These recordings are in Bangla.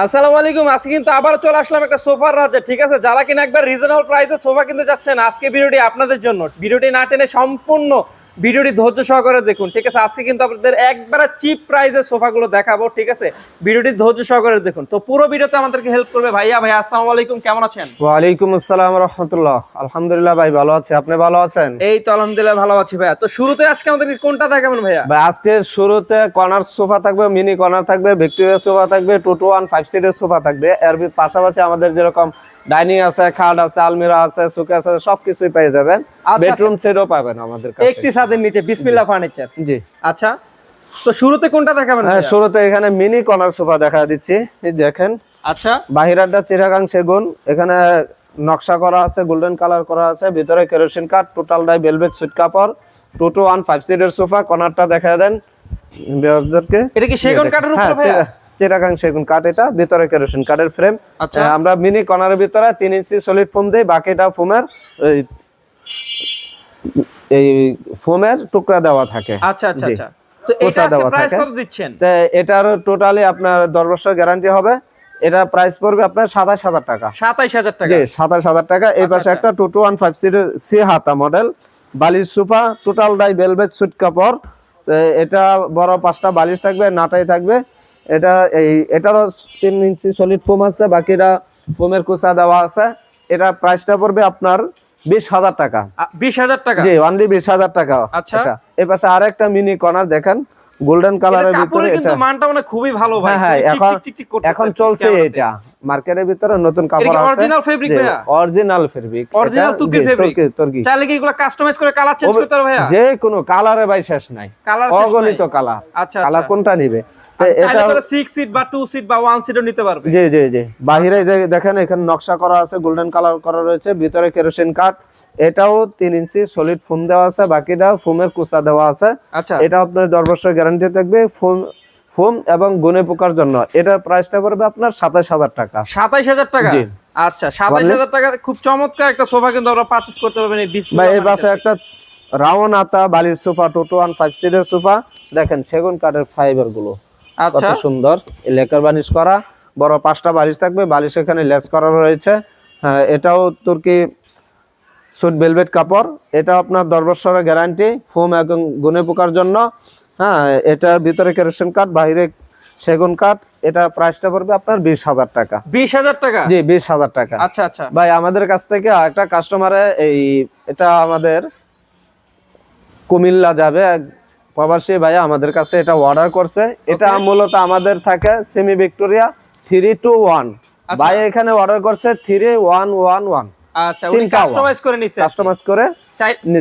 আসসালামু আলাইকুম। আজকে কিন্তু আবার চলে আসলাম একটা সোফার রাজ্যে, ঠিক আছে। যারা কিনা একবার রিজনেবল প্রাইসে সোফা কিনতে যাচ্ছেন, আজকে ভিডিওটি আপনাদের জন্য। ভিডিওটি না টেনে সম্পূর্ণ ভিডিওটি ধৈর্য সহকারে দেখুন, ঠিক আছে। আজকে কিন্তু আপনাদের একবারে চিপ প্রাইসে সোফাগুলো দেখাবো, ঠিক আছে। ভিডিওটি ধৈর্য সহকারে দেখুন। তো পুরো ভিডিওতে আমাদেরকে হেল্প করবে ভাইয়া। ভাইয়া আসসালামু আলাইকুম, কেমন আছেন? ওয়ালাইকুম আসসালাম রাহমাতুল্লাহ। আলহামদুলিল্লাহ ভাই, ভালো আছি। আপনি ভালো আছেন? এই তো আলহামদুলিল্লাহ ভালো আছি ভাইয়া। তো শুরুতে আজকে আমাদেরকে কোনটা দেখাবেন ভাইয়া? ভাই আজকে শুরুতে কর্নার সোফা থাকবে, মিনি কর্নার থাকবে, ভিক্টোরিয়া সোফা থাকবে, 2-to-1 5 সিটের সোফা থাকবে। এর পাশাপাশি আমাদের যেরকম ডাইনিং আছে, খাট আছে, আলমিরা আছে, সুকেস আছে, সবকিছুই পেয়ে যাবেন। বেডরুম সেটও পাবেন আমাদের কাছে একটি ছাদের নিচে বিসমিল্লাহ ফার্নিচার। জি আচ্ছা, তো শুরুতে কোনটা দেখাবেন হ্যাঁ, ভাইয়া? শুরুতে এখানে মিনি কর্নার সোফা দেখা দিচ্ছি। এই দেখেন, আচ্ছা, বাহিরাটা চিটাগাং সেগুন, এখানে নকশা করা আছে, গোল্ডেন কালার করা আছে, ভিতরে কেরোসিন কাঠ, টোটালটাই ভেলভেট সুইট কাপড়, 2-to-1 5 সিটের সোফা। কর্নারটা দেখা দেন ভিউয়ারদেরকে। এটা কি সেগুন কাঠের উপরে ভাইয়া? চিটাগাং সেগুন কাঠ, এটা ভিতরে কেরোসিন কাঠের ফ্রেম। আচ্ছা, আমরা মিনি কর্নারের ভিতরে 3 ইঞ্চি সলিড ফোম দেই, বাকিটা ফোমের এই ফোমের টুকরা দেওয়া থাকে। আচ্ছা আচ্ছা জি। আচ্ছা। তো এটা আজকে প্রাইস কত দিচ্ছেন? তো এটার টোটালি আপনার 10 বছর গ্যারান্টি হবে। এটা প্রাইস পড়বে আপনার 27000 টাকা। 27000 টাকা। জি, 27000 টাকা। এই পাশে একটা 2-to-1 5 সিটের সি হাতা মডেল বালিশ sofa, total die velvet sweet কাপড়। এটা বড় 5টা বালিশ থাকবে, নাটাই থাকবে। এটারও 3 ইঞ্চি সলিড ফোম আছে, বাকিটা ফোমের কুচা দেওয়া আছে। এটা প্রাইসটা পড়বে আপনার 20000 টাকা। 20000 টাকা? জি, অনলি 20000 টাকা। আচ্ছা, এটা এই পাশে আরেকটা মিনি কর্নার দেখেন, গোল্ডেন কালারের ভিতরে। কিন্তু মানটা মানে খুবই ভালো ভাই। হ্যাঁ, টিকটিক করতেছে। এখন চলছে এটা মার্কেটের ভিতরে নতুন কাপড় আছে। অরিজিনাল ফেব্রিক ভাইয়া? অরিজিনাল ফেব্রিক, অরিজিনাল তুর্কি ফেব্রিক। তুর্কি। চাইলে কি এগুলো কাস্টমাইজ করে কালার চেঞ্জ করতে পারবে ভাইয়া? যে কোনো কালারে ভাই শেষ নাই, কালার অগণিত কালার। আচ্ছা, কালার কোনটা নিবে? তো এটা এটা 6 সিট বা 2 সিট বা 1 সিটও নিতে পারবে। জি জি জি। বাহিরে যে দেখেন, এখানে নকশা করা আছে, গোল্ডেন কালার করা রয়েছে, ভিতরে কেরোসিন কাঠ। এটাও 3 ইঞ্চি সলিড ফোম দেওয়া আছে, বাকিটা ফোমের কুচা দেওয়া আছে। আচ্ছা, এটা আপনার 10 বছর গ্যারান্টি থাকবে ফোম এবং গুনে পোকার জন্য। এটার প্রাইসটা পড়বে আপনার 27000 টাকা। 27000 টাকা? জি। আচ্ছা, 27000 টাকা খুব চমৎকার একটা সোফা কিন্তু আমরা পারচেজ করতে পারবেন এই ভাই এই পাশে একটা রাউন্ড আতা বালির সোফা, 2-to-1 5 সিটের সোফা। দেখেন সেগুন কাঠের ফাইবার গুলো কত আচ্ছা সুন্দর, লেকার বানিশ করা। বড় 5টা বালিশ থাকবে, বালিশ এখানে লেস করা রয়েছে। হ্যাঁ, এটাও তুর্কি সুট ভেলভেট কাপড়। এটা আপনার 10 বছরের গ্যারান্টি, ফোম এবং গুনে পোকার জন্য। হ্যাঁ, এটার ভিতরে কেরোসিন কাঠ, বাইরে সেগুন কাঠ। এটা প্রাইসটা পড়বে আপনার 20000 টাকা। 20000 টাকা? জি, 20000 টাকা। আচ্ছা আচ্ছা ভাই আমাদের কাছ থেকে একটা কাস্টমারে এটা আমাদের কুমিল্লা যাবে এক প্রবাসী ভাইয়া আমাদের কাছে এটা অর্ডার করছে। এটা মূলত আমাদের থাকে সেমি ভিক্টোরিয়া 3-to-1। ভাই এখানে অর্ডার করছে 3111। আচ্ছা, উনি কাস্টমাইজ করে নিছে? কাস্টমাইজ করে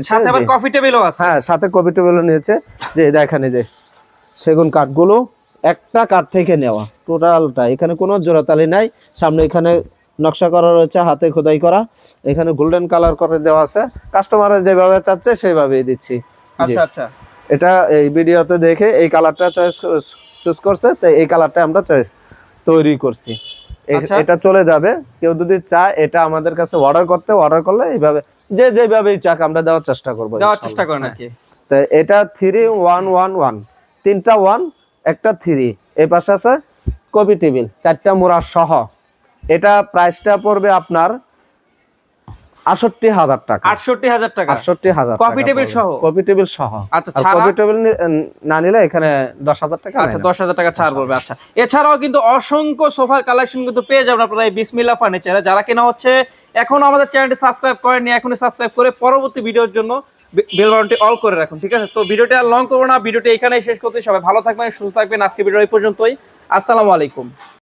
সাথে আবার কফি টেবিলও আছে? হ্যাঁ, সাথে কফি টেবিলও নিয়েছে। যে দেখেন, এই যে সেগুন কাঠগুলো একটা কাঠ থেকে নেওয়া টোটালটা। এখানে কোনো জোড়াতালি নাই। সামনে এখানে নকশা করা রয়েছে, হাতে খোদাই করা। এখানে গোল্ডেন কালার করে দেওয়া আছে। কাস্টমার যেভাবে চাচ্ছে সেইভাবেই দিচ্ছি। আচ্ছা আচ্ছা। এটা এই ভিডিওতে দেখে এই কালারটা চুজ করছে, তো এই কালারটা আমরা তৈরি করছি। এটা চলে যাবে। কেউ যদি চায় এটা আমাদের কাছে অর্ডার করলে এইভাবে যেভাবেই চাক আমরা দেওয়ার চেষ্টা করবো। করেন আর কি। তো এটা 3111, 3টা 1 একটা 3। এই পাশে আছে কফি টেবিল 4টা মোড়া সহ। এটা প্রাইসটা পড়বে আপনার 68000 টাকা। 68000 টাকা? 68000 কফি টেবিল সহ? কফি টেবিল সহ। আচ্ছা, কফি টেবিল না নিলে এখানে 10000 টাকা। আচ্ছা, 10000 টাকা ছাড় পড়বে। আচ্ছা, এছাড়াও কিন্তু অসংখ্য সোফার কালেকশন কিন্তু পেয়ে যাবেন আপনারা এই বিসমিল্লাহ ফার্নিচারে। যারা কিনা হচ্ছে এখনো আমাদের চ্যানেলটি সাবস্ক্রাইব করেননি, এখনই সাবস্ক্রাইব করে পরবর্তী ভিডিওর জন্য বেল বাটনটি অল করে রাখুন, ঠিক আছে। তো ভিডিওটি আর লং করবো না, ভিডিওটি এখানেই শেষ করতে। সবাই ভালো থাকবেন, সুস্থ থাকবেন। আজকে ভিডিও এই পর্যন্তই। আসসালামু আলাইকুম।